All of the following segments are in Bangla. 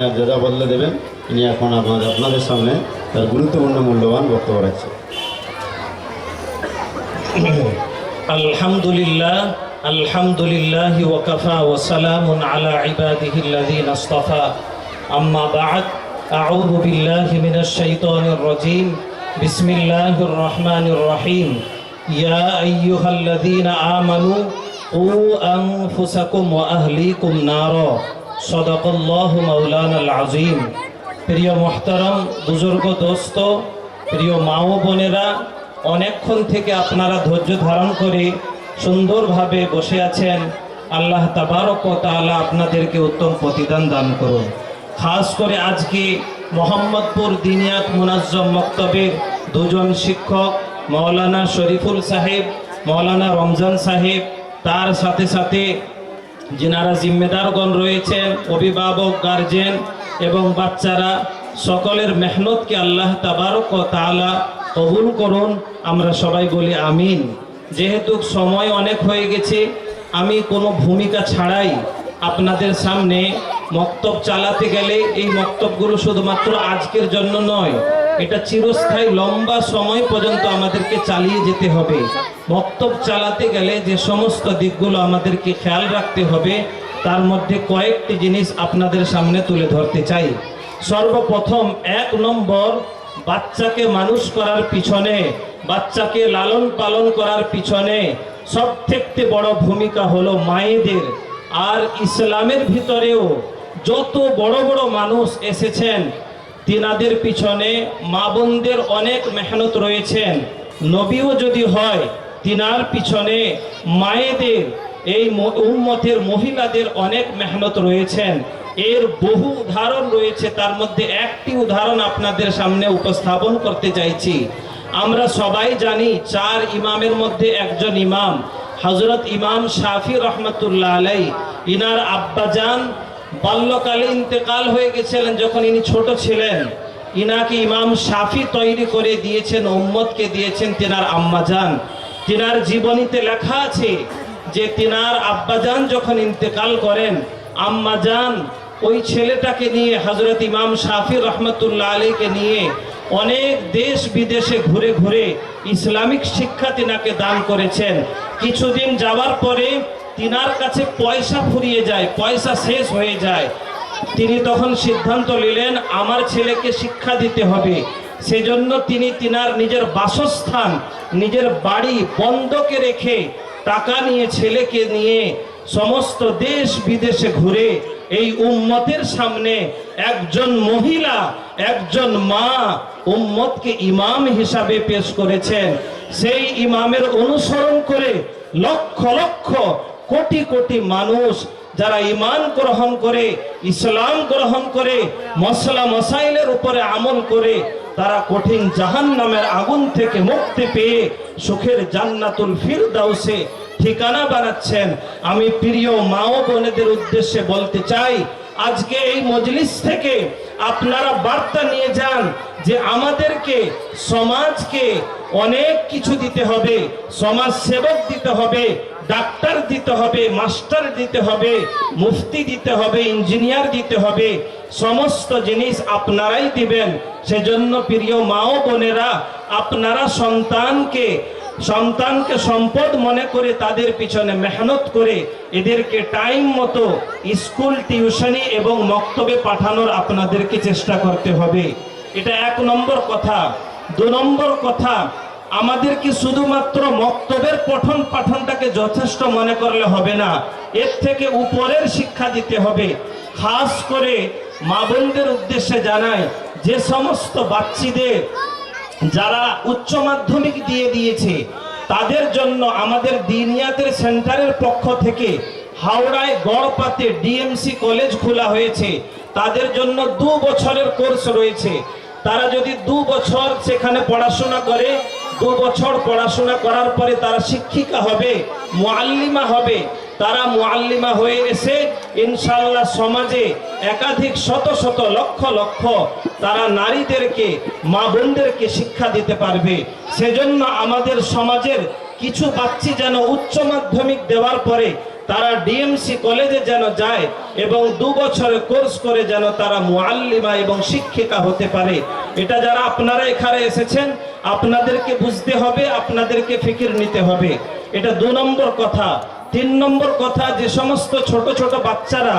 দাদা বদলে দেবেন। ইনি এখন আপনাদের সামনে তার গুরুত্বপূর্ণ মূল্যবান বক্তব্য রাখছেন। আলহামদুলিল্লাহ আলহামদুলিল্লাহ ওয়া কাফা ওয়া সালামুন আলা ইবাদিহিল্লাযীনা ইসতাফা আম্মা বা'দ আউযু বিল্লাহি মিনাশ শাইতানির রাজীম বিসমিল্লাহির রহমানির রহিম ইয়া আইয়ুহাল্লাযীনা আমানু কু আনফুসাকুম ওয়া আহলিকুম নারা সাদাকাল্লাহু মাওলানাল আযীম। প্রিয় মুহতারাম বুজুর্গ দোস্ত, প্রিয় মা ও বোনেরা, অনেকক্ষণ থেকে আপনারা ধৈর্য ধারণ করে সুন্দরভাবে বসে আছেন। আল্লাহ তাবারক ওয়া তাআলা আপনাদেরকে উত্তম প্রতিদান দান করুন। খাস করে আজকে মোহাম্মদপুর দিনিয়াত মুনাজ্জম মক্তবের দুজন শিক্ষক, মাওলানা শরীফুল সাহেব, মাওলানা রমজান সাহেব, তার সাথে সাথে যিনারা জিম্মেদারগণ রয়েছেন, অভিভাবক, গার্জেন এবং বাচ্চারা, সকলের মেহনতকে আল্লাহ তাবারক ওয়া তাআলা কবুল করুন। আমরা সবাই বলি আমিন। যেহেতু সময় অনেক হয়ে গেছে, আমি কোনো ভূমিকা ছাড়াই আপনাদের সামনে মক্তব চালাতে গেলে এই মক্তবগুলো শুধুমাত্র আজকের জন্য নয়, এটা চিরস্থায়ী লম্বা সময় পর্যন্ত আমাদেরকে চালিয়ে যেতে হবে। মক্তব চালাতে গেলে যে সমস্ত দিকগুলো আমাদেরকে খেয়াল রাখতে হবে, তার মধ্যে কয়েকটি জিনিস আপনাদের সামনে তুলে ধরতে চাই। সর্বপ্রথম 1 নম্বর, বাচ্চাকে মানুষ করার পিছনে, বাচ্চাকে লালন পালন করার পিছনে সবথেকে বড় ভূমিকা হলো মায়েদের। আর ইসলামের ভিতরেও যত বড় বড় মানুষ এসেছেন, তিনাদের পিছনে মা বোনদের অনেক মেহনত রয়েছেন। নবীও যদি হয়, তিনার পিছনে মায়েদের, এই উম্মতের মহিলাদের অনেক মেহনত রয়েছেন। এর বহু উদাহরণ রয়েছে, তার মধ্যে একটি উদাহরণ আপনাদের সামনে উপস্থাপন করতে চাইছি। আমরা সবাই জানি 4 ইমামের মধ্যে একজন ইমাম হযরত ইমাম শাফি রহমাতুল্লাহ আলাইহি, ইনার আব্বাজান বাল্যকালে ইন্তেকাল হয়ে গেছিলেন। যখন ইনি ছোট ছিলেন, ইনাকে ইমাম শাফি তৈরি করে দিয়েছেন, উম্মতকে দিয়েছেন তিনার আম্মাজান। তিনার জীবনীতে লেখা আছে যে তিনার আব্বাজান যখন ইন্তেকাল করেন, আম্মাজান ওই ছেলেটাকে নিয়ে, হযরত ইমাম শাফি রহমাতুল্লাহ আলাইহিকে নিয়ে অনেক দেশ বিদেশে ঘুরে ঘুরে ইসলামিক শিক্ষা তিনাকে দান করেছেন। কিছুদিন যাওয়ার পরে তিনার কাছে পয়সা ফুরিয়ে যায়, পয়সা শেষ হয়ে যায়। তিনি তখন সিদ্ধান্ত নিলেন আমার ছেলেকে শিক্ষা দিতে হবে। সেজন্য তিনি তিনার নিজের বাসস্থান, নিজের বাড়ি বন্ধকে রেখে টাকা নিয়ে, ছেলেকে নিয়ে সমস্ত দেশ বিদেশে ঘুরে এই উম্মতের সামনে একজন মহিলা, একজন মা উম্মতকে ইমাম হিসাবে পেশ করেছেন। সেই ইমামের অনুসরণ করে লক্ষ লক্ষ কোটি কোটি মানুষ যারা ঈমান গ্রহণ করে, ইসলাম গ্রহণ করে, মশলা মশাইলের উপরে আমল করে, তারা কঠিন জাহান্নামের আগুন থেকে মুক্তি পেয়ে সুখের জান্নাতুল ফিরদাউসে ঠিকানা বানাচ্ছেন। আমি প্রিয় মা ও বোনেদের উদ্দেশ্যে বলতে চাই, আজকে এই মজলিস থেকে আপনারা বার্তা নিয়ে যান যে আমাদেরকে, সমাজকে অনেক কিছু দিতে হবে। সমাজ সেবক দিতে হবে, ডাক্তার দিতে হবে, মাস্টার দিতে হবে, মুফতি দিতে হবে, ইঞ্জিনিয়ার দিতে হবে। সমস্ত জিনিস আপনারাই দিবেন। সেজন্য প্রিয় মা ও বোনেরা, আপনারা সন্তানকে সম্পদ মনে করে তাদের পিছনে মেহনত করে এদেরকে টাইম মতো স্কুল, টিউশনি এবং মক্তবে পাঠানোর আপনাদেরকে চেষ্টা করতে হবে। এটা 1 নম্বর কথা। 2 নম্বর কথা, আমাদেরকে শুধুমাত্র মক্তবের পঠন পাঠনটাকে যথেষ্ট মনে করলে হবে না, এর থেকে উপরের শিক্ষা দিতে হবে। খাস করে মা বোনদের উদ্দেশ্যে জানাই, যে সমস্ত বাচ্চাদের যারা উচ্চ মাধ্যমিক দিয়ে দিয়েছে, তাদের জন্য আমাদের দিনিয়াতের সেন্টারের পক্ষ থেকে হাওড়ায় গড়পাতে ডিএমসি কলেজ খোলা হয়েছে। তাদের জন্য 2 বছরের কোর্স রয়েছে। তারা যদি 2 বছর সেখানে পড়াশোনা করে, 2 বছর পড়াশোনা করার পরে তারা শিক্ষিকা হবে, মুআল্লিমা হবে। তারা মুআল্লিমা হয়ে এসে ইনশাআল্লাহ সমাজে একাধিক শত শত লক্ষ লক্ষ তারা নারীদেরকে, মা বোনদেরকে শিক্ষা দিতে পারবে। সেজন্য আমাদের সমাজের কিছু বাচ্চা যেন উচ্চ মাধ্যমিক দেওয়ার পরে তারা ডিএমসি কলেজে যেন যায় এবং 2 বছরের কোর্স করে যেন তারা মুআল্লিমা এবং শিক্ষিকা হতে পারে। এটা যারা আপনারা এখানে এসেছেন আপনাদেরকে বুঝতে হবে, আপনাদেরকে ফিকির নিতে হবে। এটা 2 নম্বর কথা। 3 নম্বর কথা, যে সমস্ত ছোট ছোট বাচ্চারা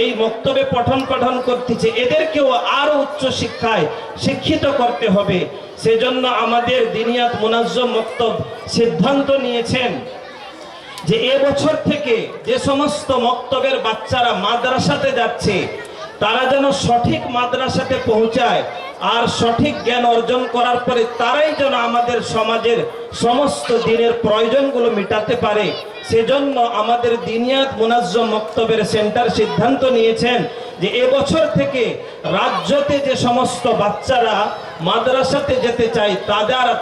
এই মক্তবে পঠন পাঠন করতেছে এদেরকেও আরো উচ্চ শিক্ষায় শিক্ষিত করতে হবে। সেজন্য আমাদের দিনিয়াত মুনাজ্জম মক্তব সিদ্ধান্ত নিয়েছেন যে এবছর থেকে যে সমস্ত মক্তবের বাচ্চারা মাদ্রাসাতে যাচ্ছে তারা যেন সঠিক মাদ্রাসাতে পৌঁছায় আর সঠিক জ্ঞান অর্জন করার পরে তারাই যেন আমাদের সমাজের সমস্ত দিনের প্রয়োজনগুলো মেটাতে পারে। সেজন্য আমাদের দিনিয়াত মুনাজ্জম মক্তবের সেন্টার সিদ্ধান্ত নিয়েছেন যে এবছর থেকে রাজ্যতে যে সমস্ত বাচ্চারা মাদ্রাসাতে যেতে চায়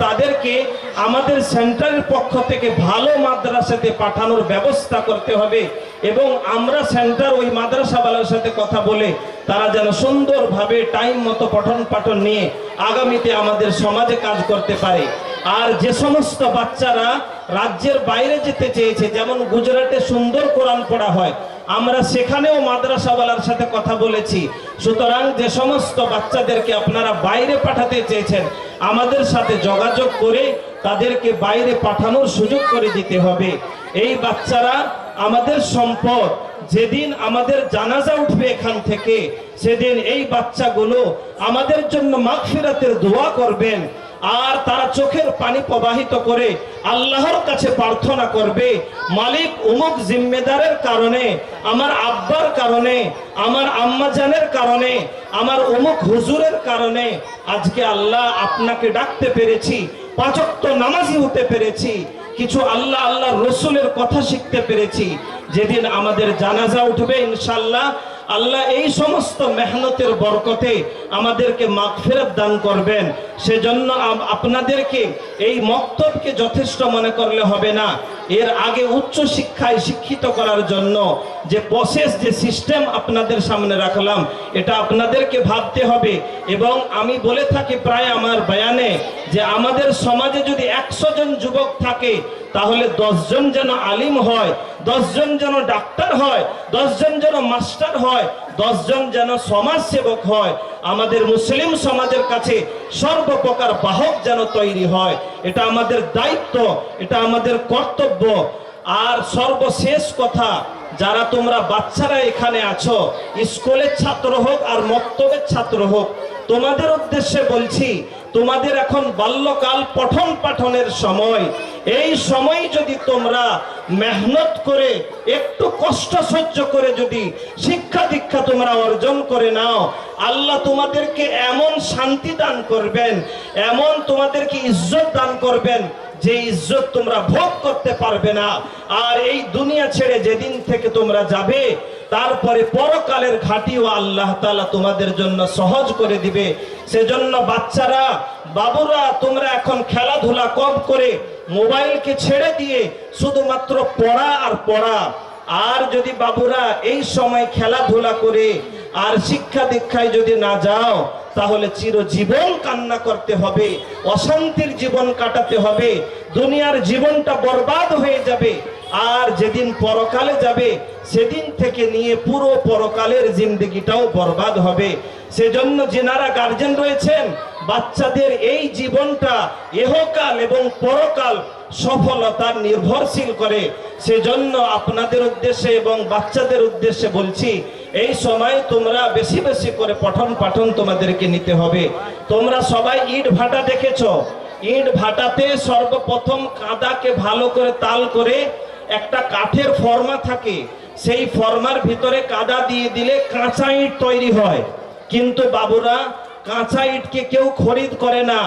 তাদেরকে আমাদের সেন্টারের পক্ষ থেকে ভালো মাদ্রাসাতে পাঠানোর ব্যবস্থা করতে হবে এবং আমরা সেন্টার ওই মাদ্রাসাওয়ালার সাথে কথা বলে তারা যেন সুন্দরভাবে টাইম মতো পঠন পাঠন নিয়ে আগামীতে আমাদের সমাজে কাজ করতে পারে। আর যে সমস্ত বাচ্চারা রাজ্যের বাইরে যেতে চেয়েছে, যেমন গুজরাটে সুন্দর কোরআন পড়া হয়, আমরা সেখানেও মাদ্রাসাওয়ালার সাথে কথা বলেছি। সুতরাং যে সমস্ত বাচ্চাদেরকে আপনারা বাইরে পাঠাতে চেয়েছেন আমাদের সাথে যোগাযোগ করে তাদেরকে বাইরে পাঠানোর সুযোগ করে দিতে হবে। এই বাচ্চারা আমাদের সম্পদ। যেদিন আমাদের জানাজা উঠবে এখান থেকে সেদিন এই বাচ্চাগুলো আমাদের জন্য মাগফিরাতের দোয়া করবেন আর তারা চোখের পানি প্রবাহিত করে আল্লাহর কাছে প্রার্থনা করবে, মালিক অমুক জিম্মেদারের কারণে, আমার আব্বার কারণে, আমার আম্মাজানের কারণে, আমার অমুক হুজুরের কারণে আজকে আল্লাহ আপনাকে ডাকতে পেরেছি, 5 ওয়াক্ত নামাজি হতে পেরেছি, কিছু আল্লাহ আল্লাহ রসুলের কথা শিখতে পেরেছি। যেদিন আমাদের জানাজা উঠবে ইনশাআল্লাহ আল্লাহ এই সমস্ত মেহনতের বরকতে আমাদেরকে মাগফিরাত দান করবেন। সেজন্য আপনাদেরকে এই মক্তবকে যথেষ্ট মনে করলে হবে না, এর আগে উচ্চ শিক্ষায় শিক্ষিত করার জন্য যে প্রসেস, যে সিস্টেম আপনাদের সামনে রাখলাম এটা আপনাদেরকে ভাবতে হবে। এবং আমি বলে থাকি প্রায় আমার বয়ানে যে আমাদের সমাজে যদি 100 জন যুবক থাকে তাহলে 10 জন যেন আলিম হয়, 10 জন যেন ডাক্তার হয়, 10 জন যেন মাস্টার হয়, 10 জন যেন সমাজ সেবক হয়। আমাদের মুসলিম সমাজের কাছে সর্বপ্রকার বাহক যেন তৈরি হয়। এটা আমাদের দায়িত্ব, এটা আমাদের কর্তব্য। আর সর্বশেষ কথা, যারা তোমরা বাচ্চারা এখানে আছো, স্কুলের ছাত্র হোক আর মক্তবের ছাত্র হোক, তোমাদের উদ্দেশ্যে বলছি তোমাদের এখন বাল্যকাল পঠন পাঠনের সময়। এই সময় যদি তোমরা মেহনত করে একটু কষ্ট সহ্য করে যদি শিক্ষা দীক্ষা তোমরা অর্জন করে নাও, আল্লাহ তোমাদেরকে এমন শান্তি দান করবেন, এমন তোমাদেরকে ইজ্জত দান করবেন যে ইজ্জত তোমরা ভোগ করতে পারবে না। আর এই দুনিয়া ছেড়ে যেদিন থেকে তোমরা যাবে তারপরে পরকালের ঘাটিও আল্লাহ তাআলা তোমাদের জন্য সহজ করে দিবে। সেজন্য বাচ্চারা, বাবুরা, তোমরা এখন খেলাধুলা কম করে মোবাইলকে ছেড়ে দিয়ে শুধুমাত্র পড়া আর পড়া। আর যদি বাবুরা এই সময় খেলাধুলা করে আর শিক্ষা দীক্ষায় যদি না যাও তাহলে চিরজীবন কান্না করতে হবে, অশান্তির জীবন কাটাতে হবে, দুনিয়ার জীবনটা বরবাদ হয়ে যাবে। আর যেদিন পরকালে যাবে সেদিন থেকে নিয়ে পুরো পরকালের জিন্দেগিটাও বরবাদ হবে। সেজন্য যেনারা গার্জেন রয়েছেন, বাচ্চাদের এই জীবনটা ইহকাল এবং পরকাল সফলতার নির্ভরশীল করে। সেজন্য আপনাদের উদ্দেশ্যে এবং বাচ্চাদের উদ্দেশ্যে বলছি, এই সময় তোমরা বেশি বেশি করে পঠন পাঠন তোমাদেরকে নিতে হবে। তোমরা সবাই ইট ভাটা দেখেছো, ইট ভাটাতে সর্বপ্রথম কাদাকে ভালো করে তাল করে একটা কাঠের ফর্মা থাকে, সেই ফর্মার ভিতরে কাদা দিয়ে দিলে কাঁচা ইট তৈরি হয়। কিন্তু বাবুরা, কাঁচা ইটকে কেউ খরিদ করে না।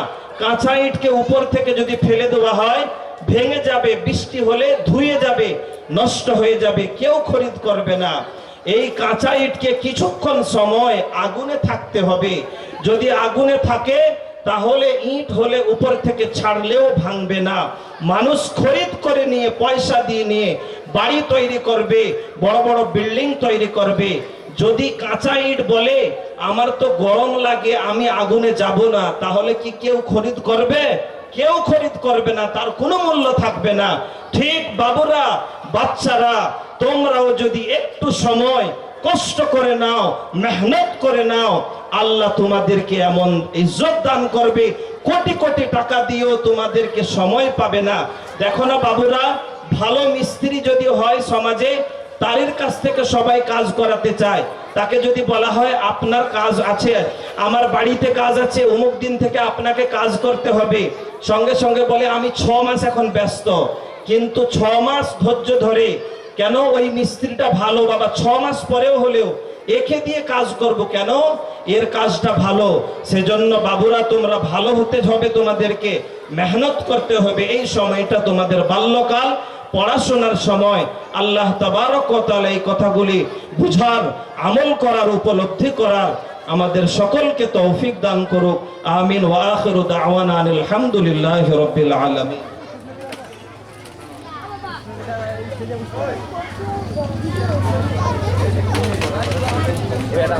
কাঁচা ইটকে উপর থেকে যদি ফেলে দেওয়া হয় ভেঙে যাবে, বৃষ্টি হলে ধুয়ে যাবে, নষ্ট হয়ে যাবে, কেউ খরিদ করবে না। এই কাঁচা ইটকে কিছুক্ষণ সময় আগুনে থাকতে হবে। যদি আগুনে থাকে তাহলে ইট হলে উপর থেকে ছাড়লেও ভাঙবে না। মানুষ খরিদ করে নিয়ে, পয়সা দিয়ে নিয়ে বাড়ি তৈরি করবে, বড় বড় বিল্ডিং তৈরি করবে। যদি কাঁচা ইট বলে আমার তো গরম লাগে, আমি আগুনে যাব না, তাহলে কি কেউ খরিদ করবে? কেউ খরিদ করবে না, তার কোনো মূল্য থাকবে না। ঠিক বাবুরা, বাচ্চারা তোমরাও যদি একটু সময় কষ্ট করে নাও, মেহনত করে নাও, আল্লাহ তোমাদেরকে এমন ইজ্জত দান করবে, কোটি কোটি টাকা দিয়েও তোমাদেরকে সময় পাবে না। দেখো না বাবুরা, ভালো মিস্ত্রি যদি হয় সমাজে, তার কাছ থেকে সবাই কাজ করাতে চায়। তাকে যদি বলা হয় আপনার কাজ আছে, আমার বাড়িতে কাজ আছে, অমুক দিন থেকে আপনাকে কাজ করতে হবে, সঙ্গে সঙ্গে বলে আমি 6 মাস এখন ব্যস্ত। কিন্তু 6 মাস ধৈর্য ধরে কেন? ওই মিস্ত্রিটা ভালো বাবা, 6 মাস পরেও হলেও একে দিয়ে কাজ করব কেন? এর কাজটা ভালো। সেজন্য বাবুরা তোমরা ভালো হতে হবে, তোমাদেরকে মেহনত করতে হবে। এই সময়টা তোমাদের বাল্যকাল, পড়াশোনার সময়। আল্লাহ তাবারক ওয়া তাআলা এই কথাগুলি বুঝার, আমল করার, উপলব্ধি করার আমাদের সকলকে তৌফিক দান করুক। আমিন। ওয়া আখিরু দাওয়ানা আনিল হামদুলিল্লাহি রাব্বিল আলামিন। এটা